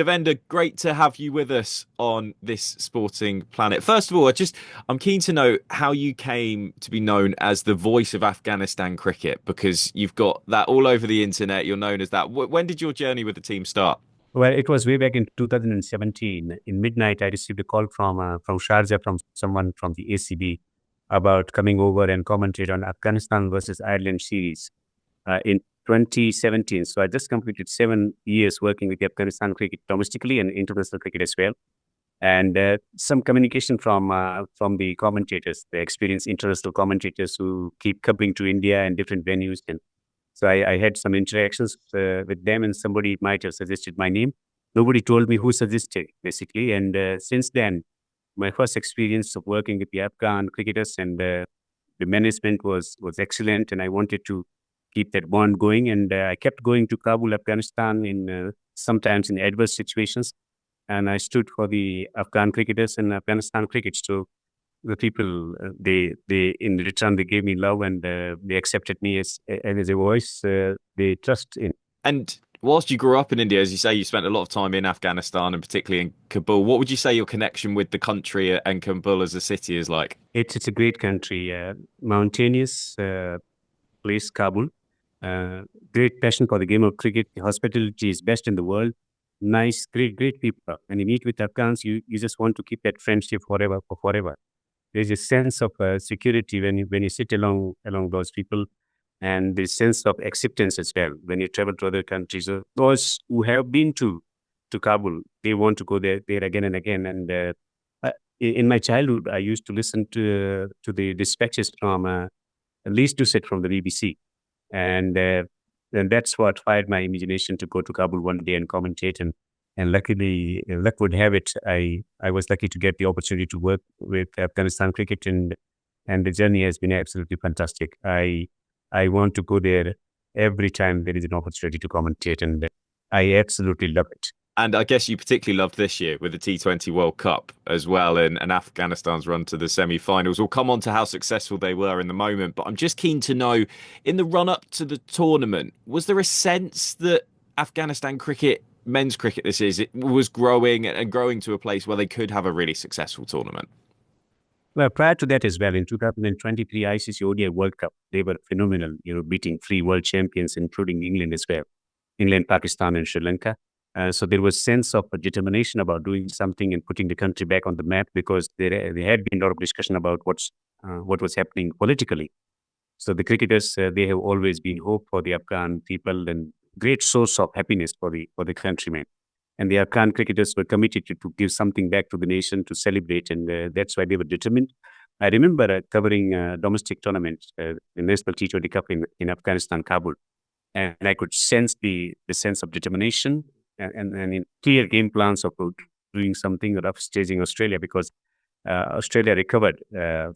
Devender, great to have you with us on this sporting planet. First of all, I'm keen to know how you came to be known as the voice of Afghanistan cricket, because you've got that all over the internet. You're known as that. When did your journey with the team start? Well, it was way back in 2017. In midnight, I received a call from Sharjah, from someone from the ACB, about coming over and commentate on Afghanistan versus Ireland series in 2017. So I just completed 7 years working with the Afghanistan cricket domestically and international cricket as well. And some communication from the commentators, the experienced international commentators who keep coming to India and different venues. And so I had some interactions with them, and somebody might have suggested my name. Nobody told me who suggested, basically. And since then, my first experience of working with the Afghan cricketers and the management was excellent, and I wanted to keep that bond going. And I kept going to Kabul, Afghanistan, in sometimes in adverse situations, and I stood for the Afghan cricketers and Afghanistan cricket. So the people, they in return, they gave me love, and they accepted me as a voice they trust in. And whilst you grew up in India, as you say, you spent a lot of time in Afghanistan and particularly in Kabul. What would you say your connection with the country and Kabul as a city is like? It's a great country, mountainous place, Kabul. Great passion for the game of cricket. The hospitality is best in the world. Nice, great people. When you meet with Afghans, you just want to keep that friendship forever, for forever. There's a sense of security when you sit along those people, and the sense of acceptance as well when you travel to other countries. So those who have been to Kabul, they want to go there again and again. And in my childhood, I used to listen to the dispatches from Least to Set from the BBC, and that's what fired my imagination to go to Kabul one day and commentate. And luckily, luck would have it, I was lucky to get the opportunity to work with Afghanistan cricket, and the journey has been absolutely fantastic. I want to go there every time there is an opportunity to commentate, and I absolutely love it. And I guess you particularly loved this year with the T20 World Cup as well, and Afghanistan's run to the semi-finals. We'll come on to how successful they were in the moment, but I'm just keen to know, in the run-up to the tournament, was there a sense that Afghanistan cricket, men's cricket this is, it was growing and growing to a place where they could have a really successful tournament? Well, prior to that as well, in 2023 ICC ODI World Cup, they were phenomenal, beating three world champions, including England as well, England, Pakistan, and Sri Lanka. So there was sense of determination about doing something and putting the country back on the map, because there had been a lot of discussion about what was happening politically. So the cricketers, they have always been hope for the Afghan people and great source of happiness for the countrymen. And the Afghan cricketers were committed to give something back to the nation, to celebrate, and that's why they were determined. I remember covering domestic tournaments, the National T20 Cup in Afghanistan, Kabul, and I could sense the sense of determination and in clear game plans of doing something or upstaging Australia, because Australia recovered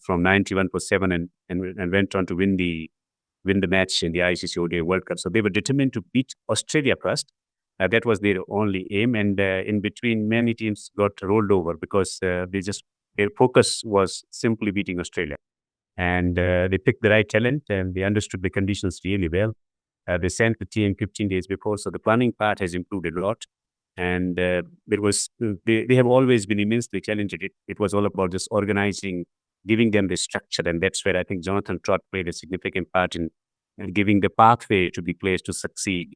from 91 for 7 and went on to win the match in the ICC ODI World Cup. So they were determined to beat Australia first. That was their only aim, and in between, many teams got rolled over because their focus was simply beating Australia. And they picked the right talent, and they understood the conditions really well. They sent the team 15 days before, so the planning part has improved a lot. And they have always been immensely challenged. It was all about just organizing, giving them the structure, and that's where I think Jonathan Trott played a significant part in giving the pathway to the players to succeed.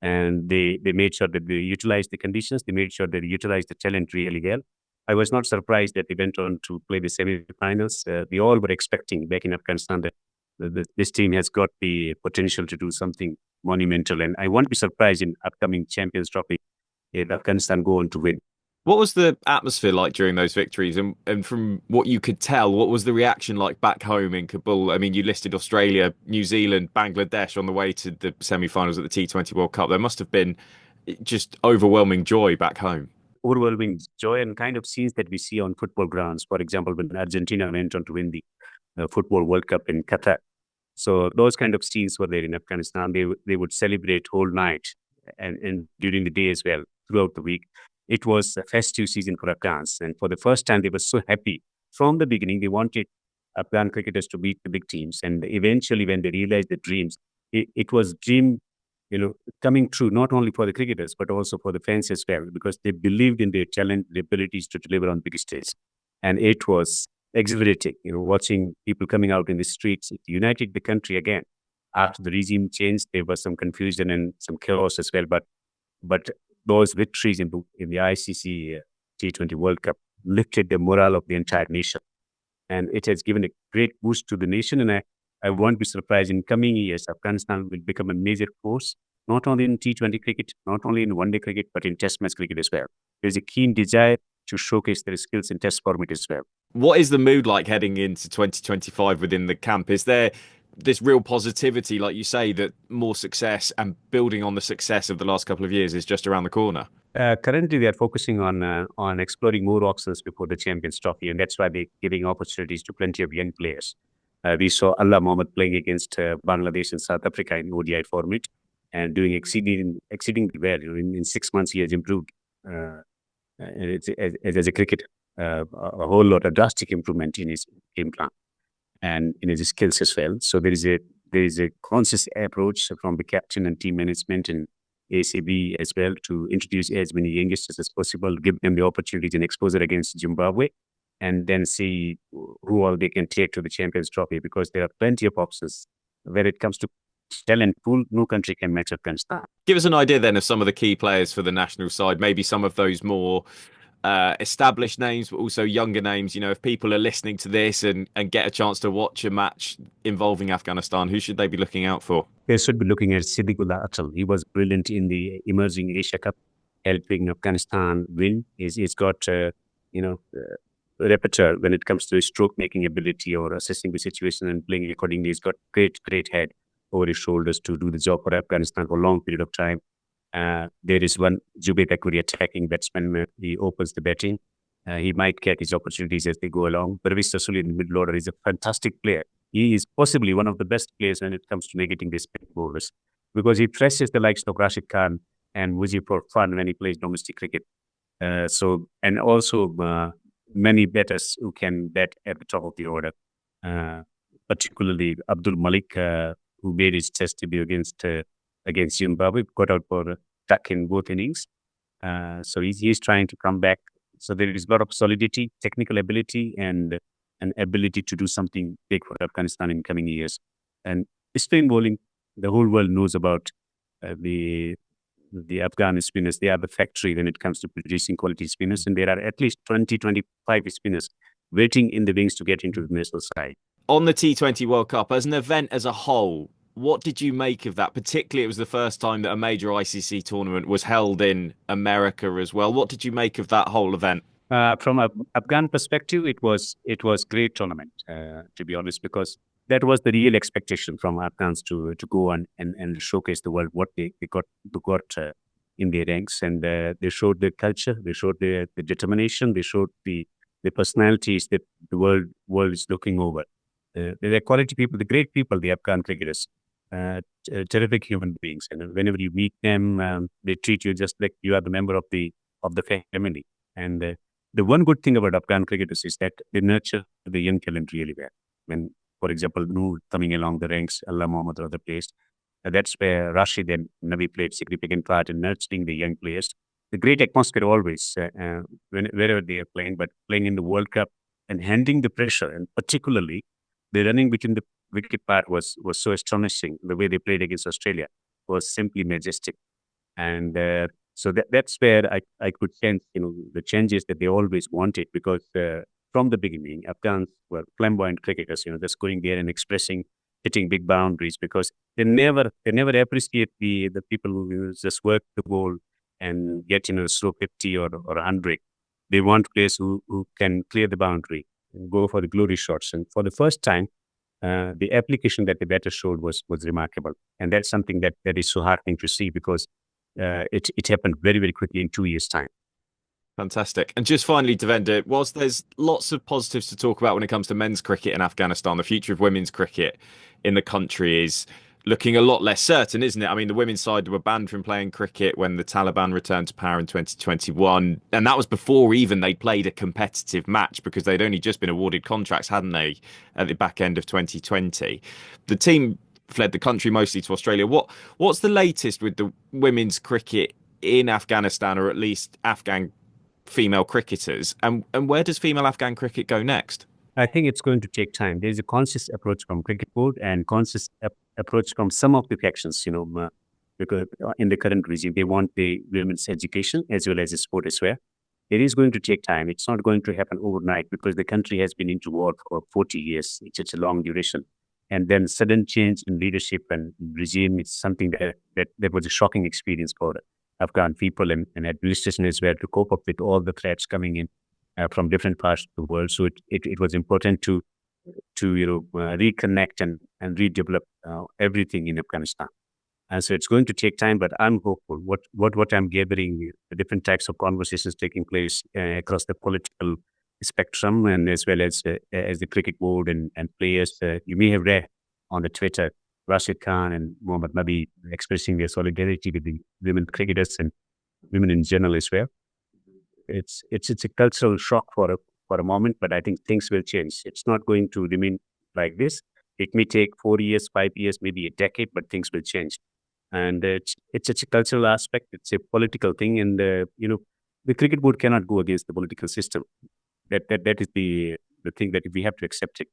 And they made sure that they utilized the conditions. They made sure that they utilized the talent really well. I was not surprised that they went on to play the semi-finals. We all were expecting back in Afghanistan that this team has got the potential to do something monumental. And I won't be surprised in upcoming Champions Trophy if Afghanistan go on to win. What was the atmosphere like during those victories? And from what you could tell, what was the reaction like back home in Kabul? I mean, you listed Australia, New Zealand, Bangladesh on the way to the semi-finals at the T20 World Cup. There must have been just overwhelming joy back home. Overwhelming joy and kind of scenes that we see on football grounds. For example, when Argentina went on to win the Football World Cup in Qatar. So those kind of scenes were there in Afghanistan. They would celebrate whole night and during the day as well, throughout the week. It was a festive season for Afghans. And for the first time, they were so happy. From the beginning, they wanted Afghan cricketers to beat the big teams. And eventually, when they realized the dreams, it was dream coming true not only for the cricketers but also for the fans as well, because they believed in their talent, their abilities to deliver on big stage, and it was exhilarating. Watching people coming out in the streets, it united the country again. After the regime changed, there was some confusion and some chaos as well, but those victories in the ICC T20 World Cup lifted the morale of the entire nation, and it has given a great boost to the nation. And I won't be surprised in coming years, Afghanistan will become a major force, not only in T20 cricket, not only in one-day cricket, but in Test match cricket as well. There's a keen desire to showcase their skills in Test format as well. What is the mood like heading into 2025 within the camp? Is there this real positivity, like you say, that more success and building on the success of the last couple of years is just around the corner? Currently, they are focusing on exploring more options before the Champions Trophy, and that's why they're giving opportunities to plenty of young players. We saw Allah Mohammed playing against Bangladesh and South Africa in ODI format and doing exceedingly well. In 6 months, he has improved as a cricketer. A whole lot of drastic improvement in his game plan and in his skills as well. So there is a conscious approach from the captain and team management and ACB as well to introduce as many youngsters as possible, give them the opportunities and exposure against Zimbabwe, and then see who all they can take to the Champions Trophy, because there are plenty of options where it comes to talent pool. No country can match Afghanistan. Give us an idea then of some of the key players for the national side, maybe some of those more established names, but also younger names. If people are listening to this and get a chance to watch a match involving Afghanistan, who should they be looking out for? They should be looking at Siddiqullah Atal. He was brilliant in the emerging Asia Cup, helping Afghanistan win. He's got, repertoire when it comes to his stroke making ability or assessing the situation and playing accordingly. He's got great head over his shoulders to do the job for Afghanistan for a long period of time. There is one Jubair Akuri attacking batsman. He opens the batting. He might get his opportunities as they go along. Parviz Tasuli in the middle order is a fantastic player. He is possibly one of the best players when it comes to negating the spin bowlers, because he presses the likes of Rashid Khan and Mujib for fun when he plays domestic cricket. And also many batters who can bat at the top of the order, particularly Abdul Malik, who made his test debut against Zimbabwe, got out for a duck in both innings. So he's trying to come back. So there is a lot of solidity, technical ability, and an ability to do something big for Afghanistan in coming years. And spin bowling, the whole world knows about the Afghan spinners. They are the factory when it comes to producing quality spinners, and there are at least 20, 25 spinners waiting in the wings to get into the national side. On the T20 World Cup, as an event as a whole, what did you make of that? Particularly, it was the first time that a major ICC tournament was held in America as well. What did you make of that whole event? From an Afghan perspective, it was great tournament, to be honest, because that was the real expectation from Afghans to go on and showcase the world what they got in their ranks, and they showed their culture, they showed their determination, they showed the personalities that the world is looking over. They're quality people, the great people, the Afghan cricketers, terrific human beings, and whenever you meet them, they treat you just like you are the member of the family. And the one good thing about Afghan cricketers is that they nurture the young talent really well. When, for example, Noor coming along the ranks, Allah Mohammed or other players, that's where Rashid and Nabi played significant part in nurturing the young players. The great atmosphere always, wherever they are playing, but playing in the World Cup and handling the pressure, and particularly the running between the wicket part was so astonishing. The way they played against Australia was simply majestic. And so that's where I could sense, the changes that they always wanted, because from the beginning, Afghans were flamboyant cricketers, just going there and hitting big boundaries, because they never appreciate the people who just work the ball and get, slow 50 or 100. They want players who can clear the boundary and go for the glory shots. And for the first time, the application that the batter showed was remarkable. And that's something that is so heartening to see, because it happened very, very quickly in 2 years' time. Fantastic. And just finally, Devender, whilst there's lots of positives to talk about when it comes to men's cricket in Afghanistan, the future of women's cricket in the country is looking a lot less certain, isn't it? I mean, the women's side were banned from playing cricket when the Taliban returned to power in 2021. And that was before even they played a competitive match, because they'd only just been awarded contracts, hadn't they, at the back end of 2020. The team fled the country mostly to Australia. What's the latest with the women's cricket in Afghanistan, or at least Afghan female cricketers, and where does female Afghan cricket go next? I think it's going to take time. There's a conscious approach from cricket board and conscious approach from some of the factions, because in the current regime, they want the women's education as well as the sport as well. It is going to take time. It's not going to happen overnight because the country has been into war for 40 years. It's a long duration. And then sudden change in leadership and regime is something that was a shocking experience for Afghan people and administration as well to cope up with all the threats coming in from different parts of the world. So it was important to reconnect and redevelop everything in Afghanistan. And so it's going to take time, but I'm hopeful. What I'm gathering, the different types of conversations taking place across the political spectrum, and as well as the cricket board and players. You may have read on the Twitter, Rashid Khan and Mohammad Nabi expressing their solidarity with the women cricketers and women in general as well. It's a cultural shock for a moment, but I think things will change. It's not going to remain like this. It may take 4 years, 5 years, maybe a decade, but things will change. And it's a cultural aspect. It's a political thing, and the cricket board cannot go against the political system. That is the thing that we have to accept it.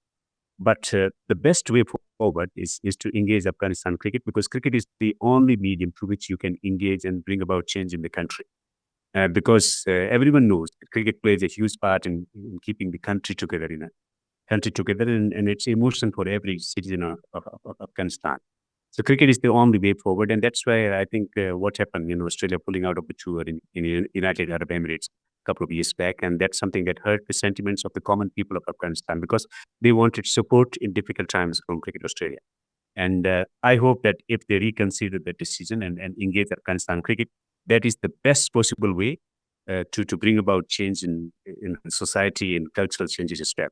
But the best way forward is to engage Afghanistan cricket, because cricket is the only medium through which you can engage and bring about change in the country. Because everyone knows cricket plays a huge part in keeping the country together, and it's emotion for every citizen of Afghanistan. So cricket is the only way forward, and that's why I think what happened, Australia pulling out of the tour in United Arab Emirates a couple of years back, and that's something that hurt the sentiments of the common people of Afghanistan because they wanted support in difficult times from Cricket Australia. And I hope that if they reconsider the decision and engage Afghanistan cricket, that is the best possible way to bring about change in society and cultural changes as well.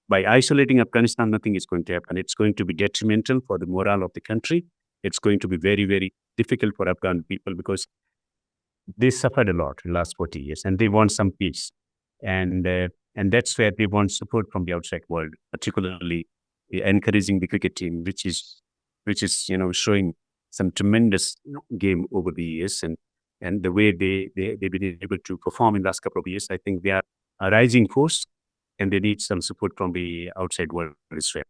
By isolating Afghanistan, nothing is going to happen. It's going to be detrimental for the morale of the country. It's going to be very, very difficult for Afghan people because they suffered a lot in the last 40 years and they want some peace. And that's where they want support from the outside world, particularly encouraging the cricket team, which is showing some tremendous game over the years, and the way they've been able to perform in the last couple of years. I think they are a rising force, and they need some support from the outside world as well.